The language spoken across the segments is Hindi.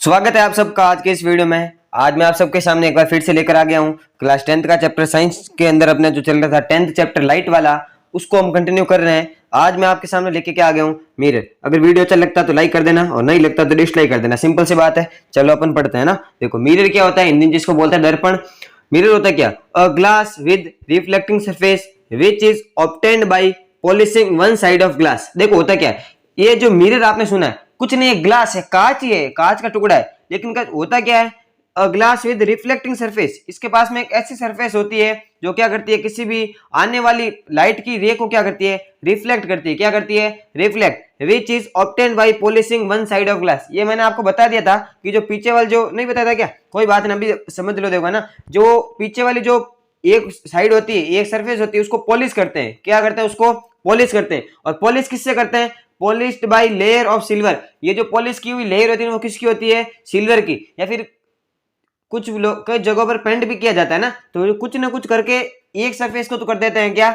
स्वागत है आप सबका आज के इस वीडियो में। आज मैं आप सबके सामने एक बार फिर से लेकर आ गया हूँ क्लास 10th का चैप्टर साइंस के अंदर अपने जो चल रहा था 10th चैप्टर लाइट वाला, उसको हम कंटिन्यू कर रहे हैं। आज मैं आपके सामने लेके क्या आ गया हूँ, मिरर। अगर वीडियो अच्छा लगता है तो लाइक कर देना और नहीं लगता तो डिसलाइक कर देना, सिंपल सी बात है। चलो अपन पढ़ते हैं ना। देखो मिरर क्या होता है, हिंदी में जिसको बोलते हैं दर्पण। मिरर होता है क्या, a glass with reflecting surface which is obtained by polishing one side of glass. देखो होता क्या है, ये जो मिरर आपने सुना है कुछ नहीं है, ग्लास है, कांच ही है, कांच का टुकड़ा है। लेकिन होता क्या है, a glass with reflecting surface. इसके पास में एक ऐसी सरफेस होती है जो क्या करती है, किसी भी आने वाली लाइट की रे को क्या करती है, रिफ्लेक्ट करती है। क्या करती है, reflect. Which is obtained by polishing one side of glass. ये मैंने आपको बता दिया था कि जो पीछे वाली, जो नहीं बताया था क्या, कोई बात नहीं, अभी समझ लो। देखो ना, जो पीछे वाली जो एक साइड होती है, एक सरफेस होती है, उसको पॉलिश करते हैं। क्या करते हैं, उसको पॉलिश करते हैं। और पॉलिश किससे करते हैं, polished by layer of silver. ये जो पॉलिश की हुई लेयर होती है वो किसकी होती है, सिल्वर की। या फिर कुछ लोग कई जगहों पर पेंट भी किया जाता है ना, तो कुछ ना कुछ करके एक सरफेस को तो कर देते हैं, क्या,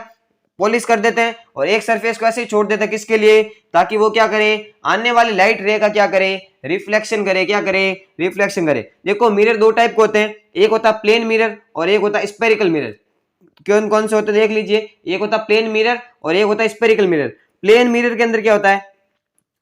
पॉलिश कर देते हैं। और एक सरफेस को ऐसे ही छोड़ देते हैं, किसके लिए, ताकि वो क्या करे, आने वाली लाइट रे का क्या करे, रिफ्लेक्शन करे। क्या करे, रिफ्लेक्शन करे। देखो मिरर दो टाइप के होते हैं, एक होता है प्लेन मिरर और एक होता है स्पेरिकल मिरर। कौन कौन से होते हैं देख लीजिए, एक होता है प्लेन मिरर और एक होता है स्पेरिकल मिरर। प्लेन मिरर के अंदर क्या होता है,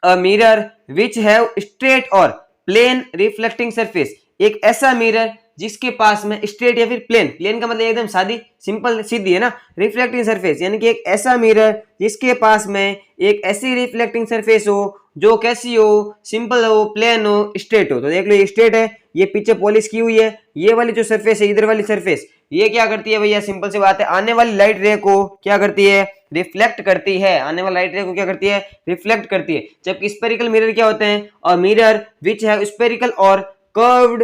a mirror which have straight और प्लेन रिफ्लेक्टिंग सरफेस। एक ऐसा मिरर जिसके पास में स्ट्रेट या फिर प्लेन, प्लेन का मतलब एकदम सादी सिंपल सीधी है ना, रिफ्लेक्टिंग सरफेस, यानी कि एक ऐसा मिरर जिसके पास में एक ऐसी रिफ्लेक्टिंग सरफेस हो जो कैसी हो, सिंपल हो, प्लेन हो, स्ट्रेट हो। तो देख लो ये स्ट्रेट है, ये पीछे पॉलिश की हुई है। ये वाली जो सरफेस है, इधर वाली सरफेस, ये क्या करती है भैया, सिंपल सी बात है, आने वाली लाइट रे को क्या करती है, रिफ्लेक्ट करती है। आने वाली लाइट रे को क्या करती है, रिफ्लेक्ट करती है। जबकि स्पेरिकल मिरर क्या होते हैं, और मिरर विच है स्पेरिकल और कर्व्ड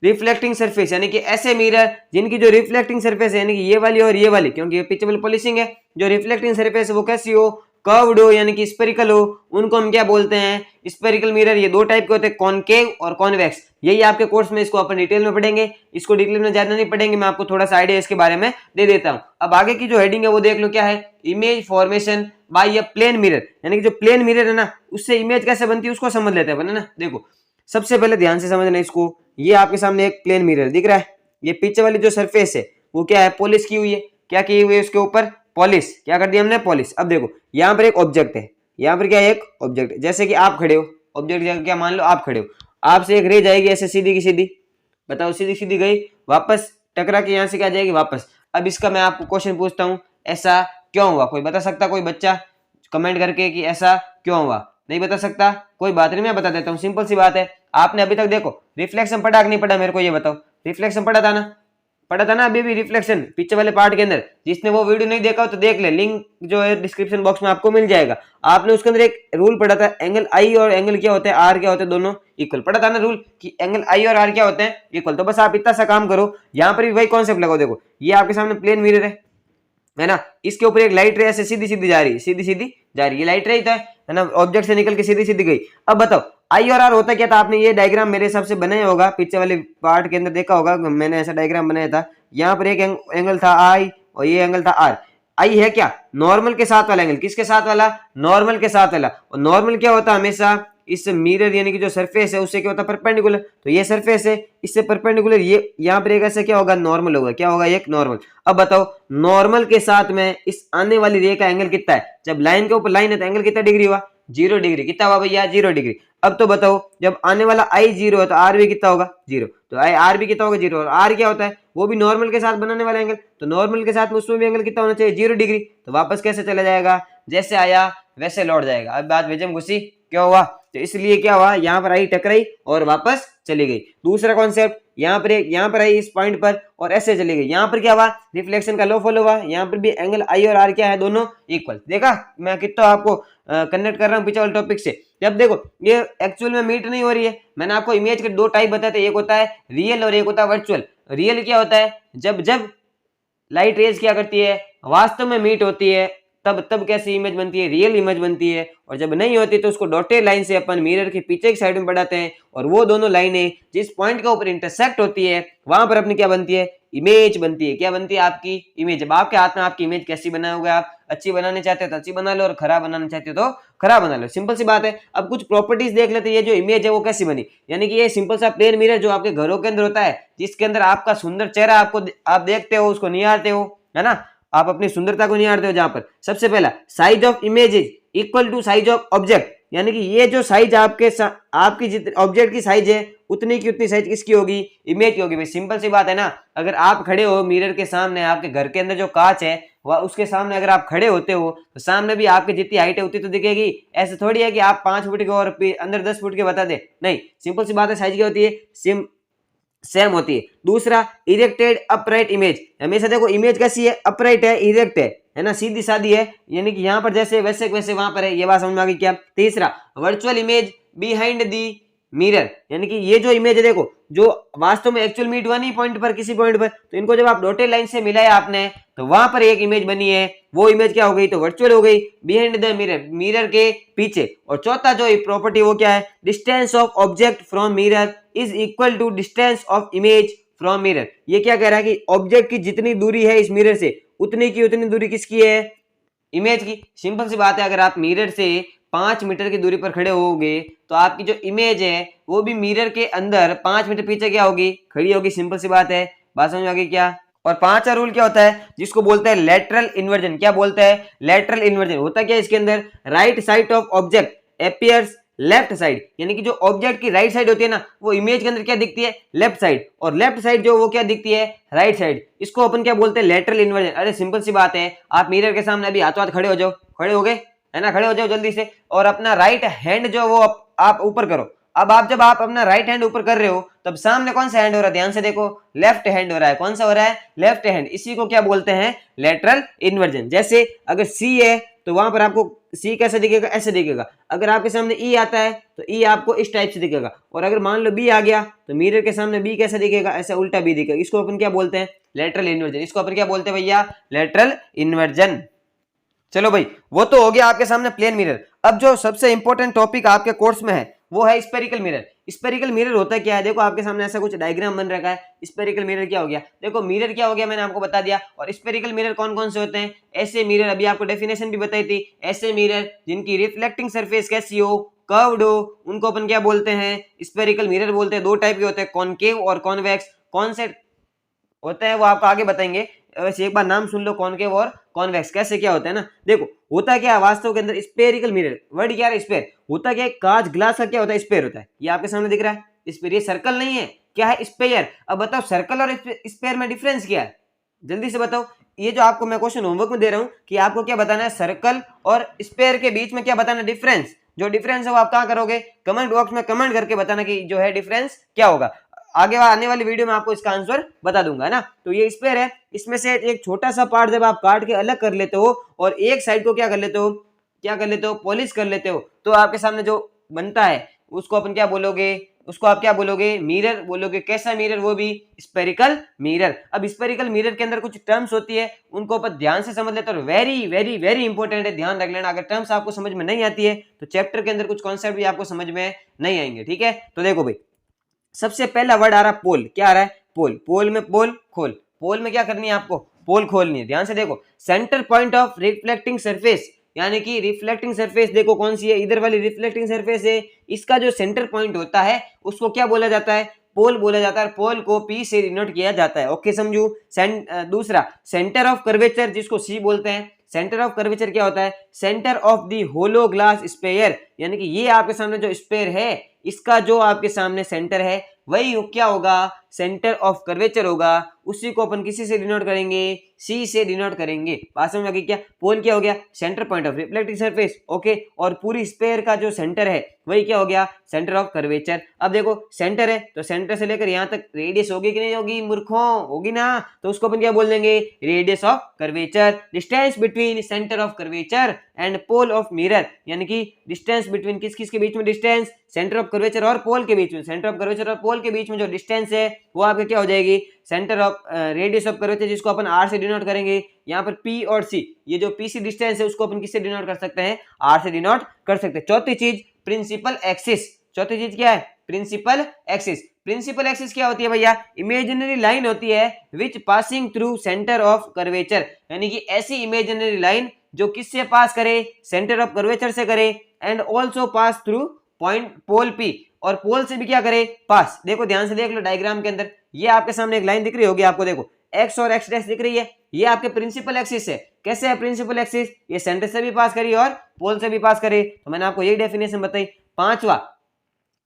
रिफ्लेक्टिंग सरफेस, यानी कि ऐसे मिरर जिनकी जो रिफ्लेक्टिंग सरफेस है, यानी कि ये वाली और ये वाली, क्योंकि ये पीछे वाली पॉलिशिंग है, जो रिफ्लेक्टिंग सरफेस है वो कैसी हो, कर्व्ड हो, यानी कि स्पेरिकल हो, उनको हम क्या बोलते हैं, स्पेरिकल मिरर। ये दो टाइप के होते हैं, कॉनकेव और कॉन्वेक्स। यही आपके कोर्स में, इसको अपन डिटेल में पढ़ेंगे। इसको डिटेल में ज्यादा नहीं पढ़ेंगे, मैं आपको थोड़ा सा आइडिया इसके बारे में दे देता हूं। अब आगे की जो हेडिंग है वो देख लो, क्या है, image formation by a plane mirror. यानी कि जो प्लेन मिरर है ना, उससे इमेज कैसे बनती है उसको समझ लेते हैं अपन, है ना। देखो सबसे पहले ध्यान से समझना इसको। ये आपके सामने एक प्लेन मिरर दिख रहा है, ये पीछे वाली जो सरफेस है वो क्या है, पॉलिश की हुई है। क्या की हुई है, उसके ऊपर पॉलिश, क्या कर दिया हमने, पॉलिश। अब देखो यहाँ पर एक ऑब्जेक्ट है, यहाँ पर क्या है, एक ऑब्जेक्ट, जैसे कि आप खड़े हो, ऑब्जेक्ट जगह क्या, मान लो आप खड़े हो, आपसे एक रे जाएगी ऐसे सीधी की सीधी, बताओ सीधी सीधी गई, वापस टकरा के यहाँ से क्या जाएगी, वापस। अब इसका मैं आपको क्वेश्चन पूछता हूँ, ऐसा क्यों हुआ, कोई बता सकता, कोई बच्चा कमेंट करके कि ऐसा क्यों हुआ, नहीं बता सकता, कोई बात नहीं, मैं बता देता हूँ। सिंपल सी बात है, आपने अभी तक देखो रिफ्लेक्शन पढ़ा कि नहीं पढ़ा, मेरे को ये बताओ। रिफ्लेक्शन पढ़ा था ना, पढ़ा था ना अभी भी रिफ्लेक्शन, पीछे वाले पार्ट के अंदर। जिसने वो वीडियो नहीं देखा हो तो देख ले, लिंक जो है डिस्क्रिप्शन बॉक्स में आपको मिल जाएगा। आपने उसके अंदर एक रूल पढ़ा था, एंगल आई और एंगल क्या होते हैं, आर क्या होते हैं, दोनों इक्वल। पढ़ा था ना रूल कि एंगल आई और आर क्या होते हैं, इक्वल। तो बस आप इतना सा काम करो, यहाँ पर भी वही कॉन्सेप्ट लगाओ। देखो ये आपके सामने प्लेन मिरर है ना, इसके ऊपर एक लाइट रे ऐसे सीधी सीधी जा रही है, सीधी सीधी जा रही है, लाइट रे है ना, ऑब्जेक्ट से निकल के सीधी सीधी गई। अब बताओ आई और आर होता क्या था, आपने ये डायग्राम मेरे हिसाब से बनाया होगा, पीछे वाले पार्ट के अंदर देखा होगा, मैंने ऐसा डायग्राम बनाया था। यहाँ पर एक एंगल था आई और ये एंगल था आर। आई है क्या, नॉर्मल के साथ वाला एंगल, किसके साथ वाला, नॉर्मल के साथ वाला। और नॉर्मल क्या होता है, हमेशा इस मिरर यानी कि जो सरफेस है उससे क्या होता है, परपेंडिकुलर। तो ये सरफेस है, इससे परपेंडिकुलर, ये यहाँ पर एक ऐसे क्या होगा, नॉर्मल होगा। क्या होगा, एक नॉर्मल। अब बताओ नॉर्मल के साथ में इस आने वाली रे का एंगल कितना है, जब लाइन के ऊपर लाइन है तो एंगल कितना डिग्री हुआ, 0 डिग्री। कितना हुआ भैया, 0 डिग्री। अब तो बताओ जब आने वाला आई 0 है तो आर भी कितना होगा, 0। तो आई आर भी कितना होगा, 0। और आर क्या होता है, वो भी नॉर्मल के साथ बनाने वाला एंगल, तो नॉर्मल के साथ में उसमें भी एंगल कितना होना चाहिए, 0 डिग्री। तो वापस कैसे चला जाएगा, जैसे आया वैसे लौट जाएगा। अब बात वेजम घुसी, क्या हुआ, तो इसलिए क्या हुआ, यहाँ पर आई टकराई और वापस चली गई। दूसरा कॉन्सेप्ट, यहाँ पर आई इस पॉइंट पर और ऐसे चली गई। यहाँ पर क्या हुआ, रिफ्लेक्शन का लॉ फॉलो हुआ। यहाँ पर भी एंगल आई और आर क्या है, दोनों इक्वल। देखा मैं कितना आपको कनेक्ट कर रहा हूँ पीछे वाले टॉपिक से। जब देखो ये एक्चुअल में मीट नहीं हो रही है, मैंने आपको इमेज के दो टाइप बताए थे, एक होता है रियल और एक होता है वर्चुअल। रियल क्या होता है, जब जब लाइट रेज क्या करती है, वास्तव में मीट होती है, तब कैसी इमेज बनती है, रियल इमेज बनती है। और जब नहीं होती तो उसको डॉटेड लाइन से अपन मिरर के पीछे की साइड में बढ़ाते हैं, और वो दोनों लाइनें जिस पॉइंट के ऊपर इंटरसेक्ट होती है वहां पर अपनी क्या बनती है, इमेज बनती है। क्या बनती है? आपकी इमेज। जब आपके हाथ में आपकी इमेज कैसी बनाओगे, आप अच्छी बनाने चाहते हो तो अच्छी बना लो और खराब बनाना चाहते हो तो खराब बना लो, सिंपल सी बात है। अब कुछ प्रॉपर्टीज देख लेते हैं, ये जो इमेज है वो कैसी बनी। यानी कि ये सिंपल सा प्लेन मिरर जो आपके घरों के अंदर होता है, जिसके अंदर आपका सुंदर चेहरा आपको आप देखते हो, उसको निहारते हो, है ना, आप अपनी सुंदरता को निहारते हो। जहां पर सबसे पहला size of image is equal to size of object, यानी कि ये जो साइज आपकी जितनी ऑब्जेक्ट की साइज है उतनी की उतनी साइज किसकी होगी? इमेज की होगी। भाई सिंपल सी बात है ना। अगर आप खड़े हो मिरर के सामने, आपके घर के अंदर जो कांच है वह उसके सामने अगर आप खड़े होते हो तो सामने भी आपकी जितनी हाइट है उतनी तो दिखेगी। ऐसे थोड़ी है कि आप 5 फुट के और अंदर 10 फुट के बता दे, नहीं, सिंपल सी बात है, साइज क्या होती है? सेम होती है। दूसरा इरेक्टेड अपराइट इमेज, हमेशा देखो इमेज कैसी है? अपराइट है, इरेक्ट है ना, सीधी सादी है, यानी कि यहाँ पर जैसे वैसे वैसे वहां पर है। ये बात समझ में आ गई क्या? तीसरा virtual image behind the mirror, यानी कि ये जो इमेज है देखो, जो वास्तव में एक्चुअल मीट हुआ नहीं पॉइंट पर, किसी पॉइंट पर, तो इनको जब आप डॉटेड लाइन से मिलाया आपने तो वहां पर एक इमेज बनी है। वो इमेज क्या हो गई? तो वर्चुअल हो गई, बिहाइंड द मिरर, मिरर के पीछे। और चौथा जो प्रॉपर्टी वो क्या है? Distance of object from mirror is equal to distance of image from mirror. ये क्या कह रहा है कि ऑब्जेक्ट की जितनी दूरी है इस मिरर से उतनी की उतनी दूरी किसकी है? इमेज की। सिंपल सी बात है, अगर आप मिरर से 5 मीटर की दूरी पर खड़े होगे तो आपकी जो इमेज है वो भी मिरर के अंदर 5 मीटर पीछे क्या होगी? खड़ी होगी। सिंपल सी बात है, बात समझ में आ गई क्या? और 5वां रूल क्या होता है? जिसको बोलते हैं लेटरल इन्वर्जन। क्या बोलते हैं? लेटरल इन्वर्जन होता क्या है इसके अंदर? Right side of object appears left side, यानी कि जो ऑब्जेक्ट की राइट साइड होती है ना वो इमेज के अंदर क्या दिखती है? Left side. और लेफ्ट साइड जो वो क्या दिखती है? Right side. इसको अपन क्या बोलते हैं? Lateral inversion. अरे सिंपल सी बात है, आप मिरर के सामने अभी हाथों हाथ खड़े हो जाओ, खड़े हो गए है ना, खड़े हो जाओ जल्दी से, और अपना राइट हैंड जो वो आप ऊपर करो। अब जब आप अपना राइट हैंड ऊपर कर रहे हो तब सामने कौन सा हैंड हो रहा है? ध्यान से देखो, लेफ्ट हैंड हो रहा है। कौन सा हो रहा है? Left hand. इसी को क्या बोलते हैं? Lateral inversion. जैसे अगर सी है तो वहां पर आपको सी कैसे दिखेगा? ऐसे दिखेगा। अगर आपके सामने ई आता है तो ई आपको इस टाइप से दिखेगा। और अगर मान लो बी आ गया तो मिरर के सामने बी कैसे दिखेगा? ऐसा उल्टा बी दिखेगा। इसको अपन क्या बोलते हैं? Lateral inversion. इसको अपन क्या बोलते हैं भैया? Lateral inversion. चलो भाई, वो तो हो गया आपके सामने प्लेन मिरर। अब जो सबसे इंपॉर्टेंट टॉपिक आपके कोर्स में है वो है स्पेरिकल मिरर। स्पेरिकल मिरर होता क्या है? देखो आपके सामने ऐसा कुछ डायग्राम बन रखा है। स्पेरिकल मिरर क्या हो गया? देखो मिरर क्या हो गया मैंने आपको बता दिया। और स्पेरिकल मिरर कौन कौन से होते हैं? ऐसे मिरर, अभी आपको डेफिनेशन भी बताई थी, ऐसे मिरर जिनकी रिफ्लेक्टिंग सरफेस कैसी हो? कर्व्ड हो, उनको अपन क्या बोलते हैं? स्पेरिकल मिरर बोलते हैं। दो टाइप के होते हैं, कॉनकेव और कॉन्वेक्स। कौन से होते हैं वो आपको आगे बताएंगे, वैसे एक बार नाम सुन लो, कॉनकेव और कॉन्वेक्स कैसे क्या होता है ना। देखो होता क्या है वास्तव के अंदर स्पेरिकल मिरर, वर्ड क्या है? स्पेयर। होता क्या है? कांच ग्लास का क्या होता है? स्पेयर होता है। ये आपके सामने दिख रहा है स्पेयर, ये सर्कल नहीं है, क्या है? स्पेयर। अब बताओ सर्कल और स्पेयर में डिफरेंस क्या है? जल्दी से बताओ। ये जो आपको मैं क्वेश्चन होमवर्क में दे रहा हूं कि आपको क्या बताना है? सर्कल और स्पेयर के बीच में क्या बताना? डिफरेंस। जो डिफरेंस है वो आप कहां करोगे? कमेंट बॉक्स में कमेंट करके बताना कि जो है डिफरेंस क्या होगा। आगे आने वाली वीडियो में आपको इसका आंसर बता दूंगा, है ना। तो ये स्पेयर है, इसमें से एक छोटा सा पार्ट जब आप काट के अलग कर लेते हो और एक साइड को क्या कर लेते हो? क्या कर लेते हो? पॉलिश कर लेते हो, तो आपके सामने जो बनता है उसको अपन क्या बोलोगे? उसको आप क्या बोलोगे? मिरर बोलोगे। कैसा मिरर? वो भी स्पेरिकल मिरर। अब स्पेरिकल मिरर के अंदर कुछ टर्म्स होती है, उनको अपन ध्यान से समझ लेते हैं। वेरी वेरी वेरी इंपॉर्टेंट है, ध्यान रख लेना। अगर टर्म्स आपको समझ में नहीं आती है तो चैप्टर के अंदर कुछ कॉन्सेप्ट भी आपको समझ में नहीं आएंगे, ठीक है। तो देखो भाई, सबसे पहला वर्ड आ रहा है पोल। क्या आ रहा है? पोल। पोल में पोल खोल। पोल में क्या करनी है आपको? पोल खोलनी है। ध्यान से देखो, centre point of reflecting surface, यानी कि रिफ्लेक्टिंग सरफेस देखो कौन सी है? इधर वाली रिफ्लेक्टिंग सरफेस है। इसका जो सेंटर पॉइंट होता है उसको क्या बोला जाता है? पोल बोला जाता है। पोल को पी से डिनोट किया जाता है। ओके समझू। दूसरा सेंटर ऑफ कर्वेचर, जिसको सी बोलते हैं। सेंटर ऑफ कर्वेचर क्या होता है? Centre of the hollow glass sphere, यानी कि ये आपके सामने जो स्पेयर है इसका जो आपके सामने सेंटर है वही क्या होगा? सेंटर ऑफ कर्वेचर होगा। उसी को अपन किसी से डिनोट करेंगे? सी से डिनोट करेंगे। बात समझ में आ गई क्या? पोल क्या हो गया? Centre point of reflecting surface. Okay, और पूरी स्पेयर का जो सेंटर है वही क्या हो गया? Centre of curvature. अब देखो सेंटर है तो सेंटर से लेकर यहां तक रेडियस होगी कि नहीं होगी? मूर्खों, होगी ना। तो उसको अपन क्या बोल देंगे? Radius of curvature. Distance between centre of curvature and pole of mirror, यानी कि डिस्टेंस बिटवीन किस किस के बीच में? डिस्टेंस सेंटर ऑफ कर्वेचर और पोल के बीच में। सेंटर ऑफ कर्वेचर और पोल के बीच में जो डिस्टेंस है वो आपके क्या हो जाएगी? Centre of radius of curvature, जिसको अपन आर से डिनोट करेंगे। यहाँ पर पी और सी, ये जो पी सी डिस्टेंस है उसको अपन किससे डिनोट कर सकते हैं? आर से डिनोट कर सकते हैं। चौथी चीज प्रिंसिपल एक्सिस, चौथी चीज क्या है, प्रिंसिपल एक्सिस। प्रिंसिपल एक्सिस क्या होती है भैया, इमेजिनरी लाइन होती है which passing through centre of curvature, यानी कि ऐसी इमेजिनरी लाइन जो किससे पास करे, सेंटर ऑफ कर्वेचर से करे, and also pass through point pole P, और पोल से भी क्या करे, पास। देखो ध्यान से देख लो डायग्राम के अंदर, ये आपके सामने एक लाइन दिख रही होगी आपको, देखो एक्स और एक्स डैश दिख रही है, ये आपके प्रिंसिपल एक्सिस है। कैसे है प्रिंसिपल एक्सिस, ये सेंटर से भी पास करी और पोल से भी पास करे। तो मैंने आपको यही डेफिनेशन बताई। पांचवा,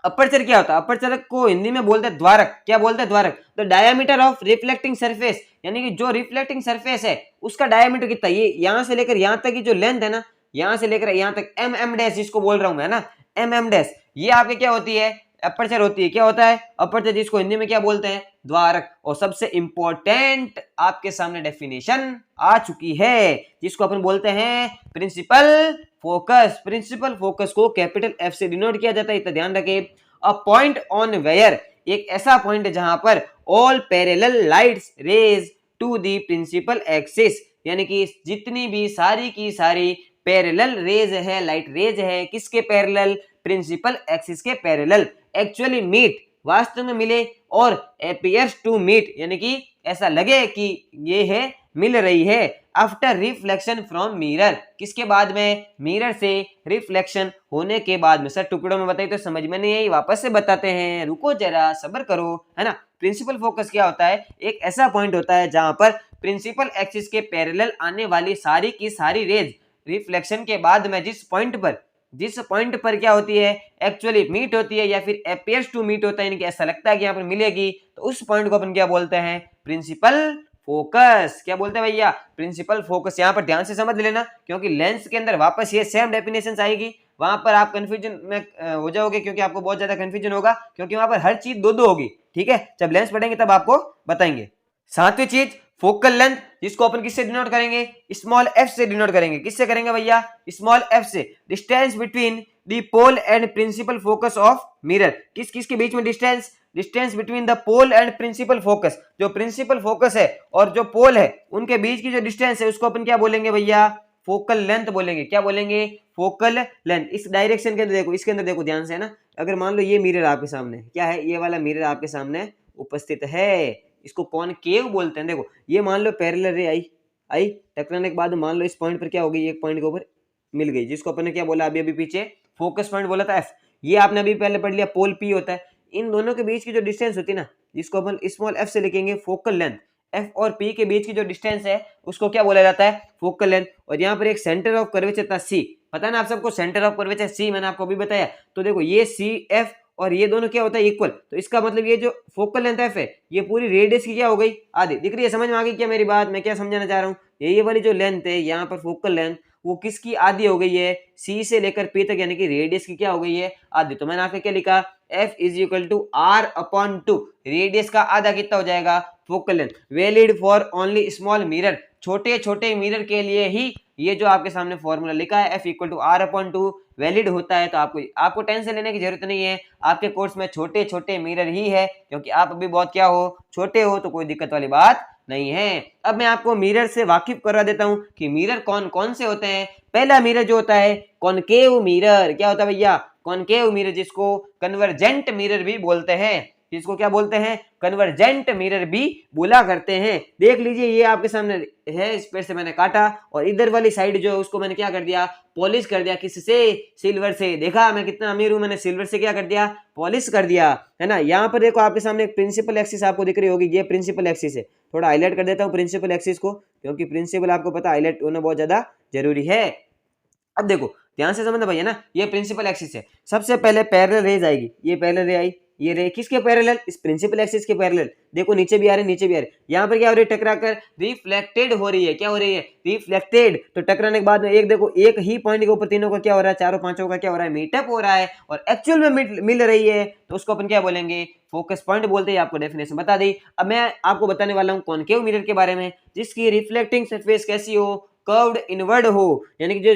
अपर्चर क्या होता है, अपर्चर को हिंदी में बोलते हैं द्वारक। क्या बोलते हैं, द्वारक। The diameter of reflecting surface, यानी कि जो रिफ्लेक्टिंग सरफेस है उसका डायमीटर कितना, ये यहां से लेकर यहां तक की जो लेंथ है ना, यहां से लेकर यहां तक एम डैश जिसको बोल रहा हूं मैं ना, एम डैश, ये आपके क्या होती है, अपर्चर होती है। क्या होता है, अपर्चर, जिसको हिंदी में क्या बोलते हैं, द्वारक। और सबसे इंपॉर्टेंट आपके सामने डेफिनेशन आ चुकी है, जिसको अपन बोलते हैं प्रिंसिपल फोकस। प्रिंसिपल फोकस को कैपिटल एफ से डिनोट किया जाता है, इतना ध्यान रखें। अ पॉइंट ऑन वेयर, एक ऐसा पॉइंट है जहां पर all parallel lights rays to the principal axis, यानी कि जितनी भी सारी की सारी पैरेलल रेज है, लाइट रेज है, किसके पैरेलल, प्रिंसिपल एक्सिस के पैरेलल, एक्चुअली मीट, वास्तव में मिले, और अपीयर्स टू मीट, यानी कि ऐसा लगे कि ये है, मिल रही है, आफ्टर रिफ्लेक्शन फ्रॉम मिरर, किसके बाद में, मिरर से रिफ्लेक्शन होने के बाद में। सर टुकड़ों में बताइए तो समझ में नहीं आई, वापस से बताते हैं, रुको जरा सब्र करो, है ना। प्रिंसिपल फोकस क्या होता है, एक ऐसा पॉइंट होता है जहां पर प्रिंसिपल एक्सिस के पैरेलल आने वाली सारी की सारी रेज रिफ्लेक्शन के बाद में जिस पॉइंट पर क्या होती है, एक्चुअली मीट होती है या फिर अपीयर्स टू मीट होता है, यानी कि ऐसा लगता है कि यहाँ पर मिलेगी, तो उस पॉइंट को अपन क्या बोलते हैं, प्रिंसिपल फोकस। क्या बोलते हैं भैया, प्रिंसिपल फोकस। यहाँ पर ध्यान से समझ लेना, क्योंकि लेंस के अंदर वापस ये सेम डेफिनेशन आएगी, वहां पर आप कंफ्यूजन में हो जाओगे, क्योंकि आपको बहुत ज्यादा कंफ्यूजन होगा, क्योंकि वहां पर हर चीज दो दो होगी, ठीक है। जब लेंस पढ़ेंगे तब आपको बताएंगे। सातवीं चीज, फोकल लेंथ, जिसको अपन किससे डिनोट करेंगे, स्मॉल एफ से डिनोट करेंगे। किससे करेंगे भैया, स्मॉल एफ से। Distance between the pole and principal focus of mirror, किस किस के बीच में distance between the pole and principal focus, जो प्रिंसिपल फोकस है और जो पोल है उनके बीच की जो डिस्टेंस है उसको अपन क्या बोलेंगे भैया, फोकल लेंथ बोलेंगे। क्या बोलेंगे, फोकल लेंथ। इस डायरेक्शन के अंदर देखो, इसके अंदर देखो ध्यान से ना, अगर मान लो ये मिरर आपके सामने क्या है, ये वाला मिरर आपके सामने उपस्थित है, इसको कॉनकेव बोलते हैं। देखो ये मान लो पैरेलल रे आई टकराने के बाद मान लो इस पॉइंट पर क्या हो गई, एक पॉइंट के ऊपर मिल गई, जिसको अपन ने क्या बोला अभी पीछे, फोकस पॉइंट बोला था एफ। ये आपने अभी पहले पढ़ लिया, पोल पी होता है। इन दोनों के बीच की जो डिस्टेंस होती है ना, जिसको अपन स्मॉल एफ से लिखेंगे फोकल लेंथ, एफ और पी के बीच की जो डिस्टेंस है उसको क्या बोला जाता है, फोकल लेंथ। और यहाँ पर एक सेंटर ऑफ कर्वेचर था सी, पता है ना आप सबको, सेंटर ऑफ कर्वेचर सी, मैंने आपको अभी बताया। तो देखो ये सी एफ और ये दोनों क्या होता है, इक्वल। तो इसका मतलब ये जो फोकल लेंथ एफ है, ये पूरी रेडियस की क्या हो गई, आधी। दिख रही है, समझ में आ गई क्या मेरी बात, मैं क्या समझाना चाह रहा हूँ। ये वाली जो लेंथ है यहाँ पर फोकल लेंथ, वो किसकी आधी हो गई है, सी से लेकर पी तक, यानी कि रेडियस की क्या हो गई है, आधी। तो मैंने आपको क्या लिखा, F is equal to R upon two, radius का आधा कितना हो जाएगा, focal length. Valid for only small mirror, छोटे छोटे मिरर के लिए ही ये जो आपके सामने फॉर्मूला लिखा है, F equal to R upon two, valid होता है। तो आपको टेंशन लेने की जरूरत नहीं है, आपके कोर्स में छोटे छोटे मिरर ही है, क्योंकि आप अभी बहुत क्या हो, छोटे हो, तो कोई दिक्कत वाली बात नहीं है। अब मैं आपको मिरर से वाकिफ करवा देता हूं कि मिरर कौन कौन से होते हैं। पहला मिरर जो होता है कॉनकेव मिरर, क्या होता है भैया, कॉनकेव मिरर, जिसको कन्वर्जेंट मिरर भी बोलते हैं, जिसको क्या बोलते हैं, कन्वर्जेंट मिरर भी बोला करते हैं। देख लीजिए ये आपके सामने है, इस पेड़ से मैंने काटा, और इधर वाली साइड जो है उसको मैंने क्या कर दिया, पॉलिश कर दिया। किससे, सिल्वर से। देखा मैं कितना अमीर हूं, मैंने सिल्वर से क्या कर दिया, पॉलिश कर दिया, है ना। यहाँ पर देखो आपके सामने एक प्रिंसिपल एक्सिस आपको दिख रही होगी, ये प्रिंसिपल एक्सिस है। थोड़ा हाईलाइट कर देता हूँ प्रिंसिपल एक्सिस को, क्योंकि प्रिंसिपल आपको पता हाईलाइट होना बहुत ज्यादा जरूरी है। अब देखो ध्यान से समझना भैया ना, ये प्रिंसिपल एक्सिस है। सबसे पहले पैरेलल रेज आएगी, ये पैरेलल रे आई, ये रे किसके पैरेलल, इस प्रिंसिपल एक्सिस के पैरेलल। देखो नीचे भी आ रहे, नीचे भी आ रहे, यहाँ पर क्या हो रही है, टकराकर रिफ्लेक्टेड हो रही है। क्या हो रही है, रिफ्लेक्टेड। तो टकराने के बाद में एक देखो, एक ही पॉइंट के ऊपर तीनों का क्या हो रहा है, चारों पांचों का क्या हो रहा है, मीटअप हो रहा है, और एक्चुअल में मिल रही है, तो उसको अपन क्या बोलेंगे, फोकस पॉइंट बोलते हैं। आपको डेफिनेशन बता दी। अब मैं आपको बताने वाला हूँ कॉनकेव मिरर के बारे में, जिसकी रिफ्लेक्टिंग सरफेस कैसी हो, कर्व्ड इनवर्ड हो, यानी कि जो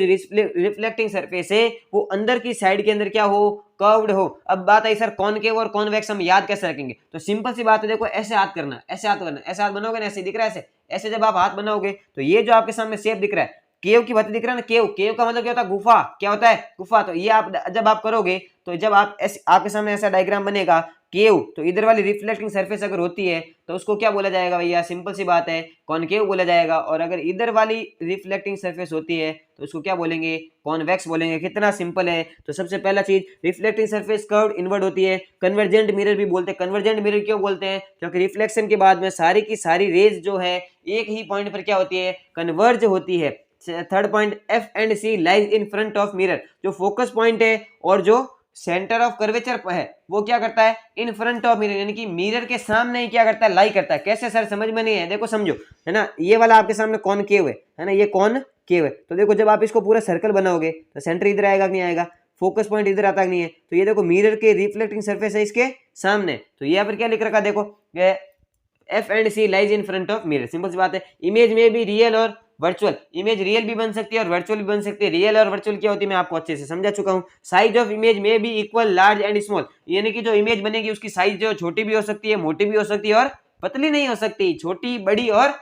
रिफ्लेक्टिंग सरफेस है वो अंदर की साइड के अंदर क्या हो, कर्व्ड हो। अब बात आई सर कॉनकेव और कॉन्वेक्स हम याद कैसे रखेंगे, तो सिंपल सी बात है, देखो ऐसे हाथ करना, ऐसे हाथ करना, ऐसे हाथ बनाओगे ना, ऐसे दिख रहा है, ऐसे ऐसे जब आप हाथ बनाओगे तो ये जो आपके सामने शेप दिख रहा है, केव की बात दिख रहा है ना, केव, केव का मतलब क्या होता है, गुफा, क्या होता है, गुफा। तो ये आप जब आप करोगे तो जब आप आपके सामने ऐसा डायग्राम बनेगा केव, तो इधर वाली रिफ्लेक्टिंग सरफेस अगर होती है तो उसको क्या बोला जाएगा भैया, सिंपल सी बात है, कॉनकेव बोला जाएगा। और अगर इधर वाली रिफ्लेक्टिंग सरफेस होती है तो उसको क्या बोलेंगे, कॉन्वेक्स बोलेंगे। कितना सिंपल है। तो सबसे पहला चीज, रिफ्लेक्टिंग सरफेस कर्व्ड इनवर्ड होती है। कन्वर्जेंट मिरर भी बोलते हैं। कन्वर्जेंट मिरर क्यों बोलते हैं, क्योंकि रिफ्लेक्शन के बाद में सारी की सारी रेज जो है एक ही पॉइंट पर क्या होती है, कन्वर्ज होती है। Third point, F and C lies in front of mirror, जो फोकस पॉइंट है और जो सेंटर ऑफ कर्वेचर है वो क्या करता है, इन फ्रंट ऑफ मिरर, यानी कि मिरर के सामने ही क्या करता है, लाई करता है। कैसे सर, समझ में नहीं है, देखो समझो, है ना, ये वाला आपके सामने कॉनकेव है ना, ये कॉनकेव है। तो देखो जब आप इसको पूरा सर्कल बनाओगे तो सेंटर इधर आएगा कि नहीं आएगा, फोकस पॉइंट इधर आता नहीं है। तो ये देखो मिरर के रिफ्लेक्टिंग सरफेस है इसके सामने। तो यहाँ पर क्या लिख रखा, देखो F and C lies in front of mirror. Simple सी बात है। इमेज में भी रियल और वर्चुअल, इमेज रियल भी बन सकती है और वर्चुअल भी बन सकती है। रियल और वर्चुअल क्या होती है मैं आपको अच्छे से समझा चुका हूं। साइज ऑफ इमेज में भी इक्वल लार्ज एंड स्मॉल, यानी कि जो इमेज बनेगी उसकी साइज जो छोटी भी हो सकती है, मोटी भी हो सकती है और पतली नहीं हो सकती, छोटी बड़ी और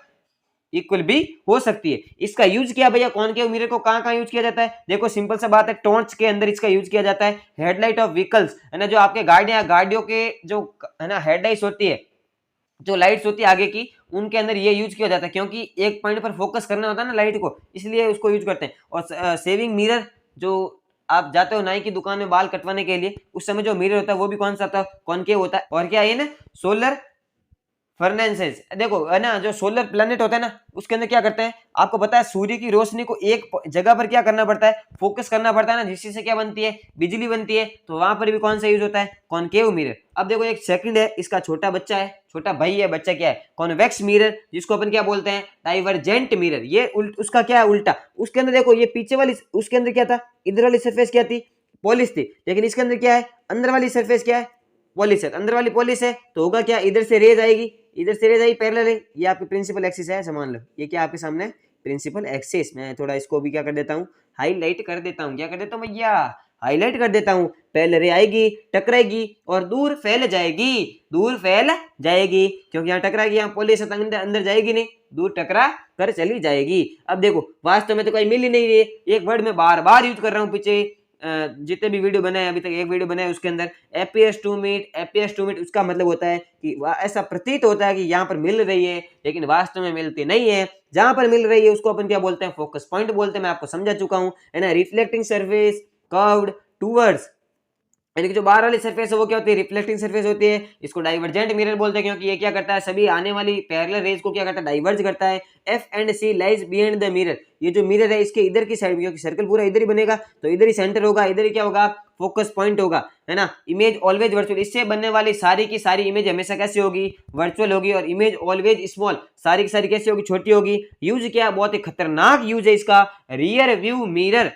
इक्वल भी हो सकती है। इसका यूज किया भैया, कॉनकेव मिरर को कहां कहां यूज किया जाता है, देखो सिंपल सा बात है, टॉर्च के अंदर इसका यूज किया जाता है। हेडलाइट ऑफ व्हीकल्स, है ना, जो आपके गाड़ियों के जो है ना हेडलाइट्स होती है, जो लाइट्स होती है आगे की, उनके अंदर ये यूज किया जाता है, क्योंकि एक पॉइंट पर फोकस करना होता है ना लाइट को, इसलिए उसको यूज करते हैं। और सेविंग मिरर, जो आप जाते हो नाई की दुकान में बाल कटवाने के लिए, उस समय जो मिरर होता है वो भी कौन सा होता है, कॉनकेव होता है। और क्या है ना, सोलर फर्नेसेस, देखो है ना, जो सोलर प्लेनेट होता है ना, उसके अंदर क्या करते हैं, आपको पता है सूर्य की रोशनी को एक जगह पर क्या करना पड़ता है, फोकस करना पड़ता है ना, जिससे क्या बनती है, बिजली बनती है। तो वहां पर भी कौन सा यूज होता है, कॉनकेव मिरर। अब देखो एक सेकंड है, इसका छोटा बच्चा है, छोटा भाई है, बच्चा क्या है, कॉन्वेक्स मिरर, जिसको अपन क्या बोलते हैं, डाइवर्जेंट मिरर। ये उसका क्या है, उल्टा। उसके अंदर देखो ये पीछे वाली, उसके अंदर क्या था, इधर वाली सरफेस क्या थी, पॉलिश थी, लेकिन इसके अंदर क्या है, अंदर वाली सरफेस क्या है, पॉलिश है। अंदर वाली पॉलिश है तो होगा क्या, इधर से रेज आएगी, इधर से रेज आई पैरेलल है, ये आपकी प्रिंसिपल एक्सिस है, मान लो ये क्या आपके सामने प्रिंसिपल एक्सिस। मैं थोड़ा इसको भी क्या कर देता हूँ, हाईलाइट कर देता हूँ, क्या कर देता हूँ भैया, हाईलाइट कर देता हूँ। पहले रे आएगी, टकराएगी और दूर फैल जाएगी, दूर फैल जाएगी, क्योंकि यहाँ टकराएगी, यहाँ पॉलिश अंदर जाएगी नहीं, दूर टकरा कर चली जाएगी। अब देखो वास्तव में तो कोई मिल ही नहीं रही है, एक वर्ड में बार बार यूज कर रहा हूँ, पीछे जितने भी वीडियो बनाए अभी तक, एक वीडियो बनाए उसके अंदर appears to meet, उसका मतलब होता है कि ऐसा प्रतीत होता है कि यहाँ पर मिल रही है, लेकिन वास्तव में मिलती नहीं है। जहां पर मिल रही है उसको अपन क्या बोलते हैं, फोकस पॉइंट बोलते हैं। मैं आपको समझा चुका हूं, है ना। रिफ्लेक्टिंग सरफेस कर्व्ड टूवर्ड्स, यानी कि जो बाहर वाली सरफेस है वो क्या होती है, रिफ्लेक्टिंग सरफेस होती है। इसको डाइवर्जेंट मिरर बोलते हैं, क्योंकि ये क्या करता है, सभी आने वाली पैरेलल रेज को क्या करता है, डाइवर्ज करता है। F and C lies behind the mirror, ये जो मिरर है इसके इधर की साइड, क्योंकि सर्कल पूरा इधर ही बनेगा तो इधर ही सेंटर होगा, इधर ही क्या होगा, फोकस पॉइंट होगा, है ना। इमेज ऑलवेज वर्चुअल, इससे बनने वाली सारी की सारी इमेज हमेशा कैसी होगी, वर्चुअल होगी। और इमेज ऑलवेज स्मॉल, सारी की सारी कैसी होगी, छोटी होगी। यूज क्या, बहुत ही खतरनाक यूज है इसका, रियर व्यू मिरर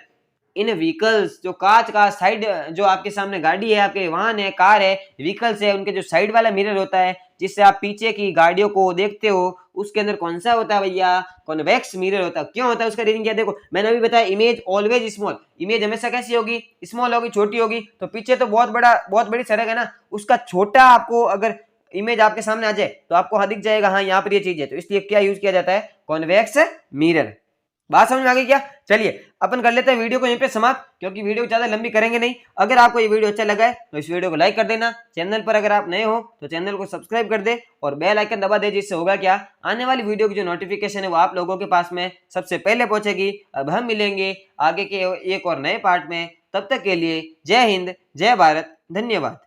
इन व्हीकल्स, जो कांच का साइड, जो आपके सामने गाड़ी है, आपके वाहन है, कार है, व्हीकल्स है, उनके जो साइड वाला मिरर होता है, जिससे आप पीछे की गाड़ियों को देखते हो, उसके अंदर कौन सा होता है भैया, कॉन्वेक्स मिरर होता है। क्यों होता है, उसका रीजन क्या, देखो मैंने अभी बताया, इमेज ऑलवेज स्मॉल, इमेज हमेशा कैसी होगी, स्मॉल होगी, छोटी होगी। तो पीछे तो बहुत बड़ी सड़क है ना, उसका छोटा आपको अगर इमेज आपके सामने आ जाए तो आपको दिख जाएगा, हाँ यहाँ पर ये चीज है। तो इसलिए क्या यूज किया जाता है, कॉन्वेक्स मिरर। बात समझ में आ गई क्या। चलिए अपन कर लेते हैं वीडियो को यहीं पे समाप्त, क्योंकि वीडियो ज्यादा लंबी करेंगे नहीं। अगर आपको ये वीडियो अच्छा लगा है तो इस वीडियो को लाइक कर देना। चैनल पर अगर आप नए हो तो चैनल को सब्सक्राइब कर दे और बेल आइकन दबा दे, जिससे होगा क्या, आने वाली वीडियो की जो नोटिफिकेशन है वो आप लोगों के पास में सबसे पहले पहुंचेगी। अब हम मिलेंगे आगे के एक और नए पार्ट में, तब तक के लिए जय हिंद, जय भारत, धन्यवाद।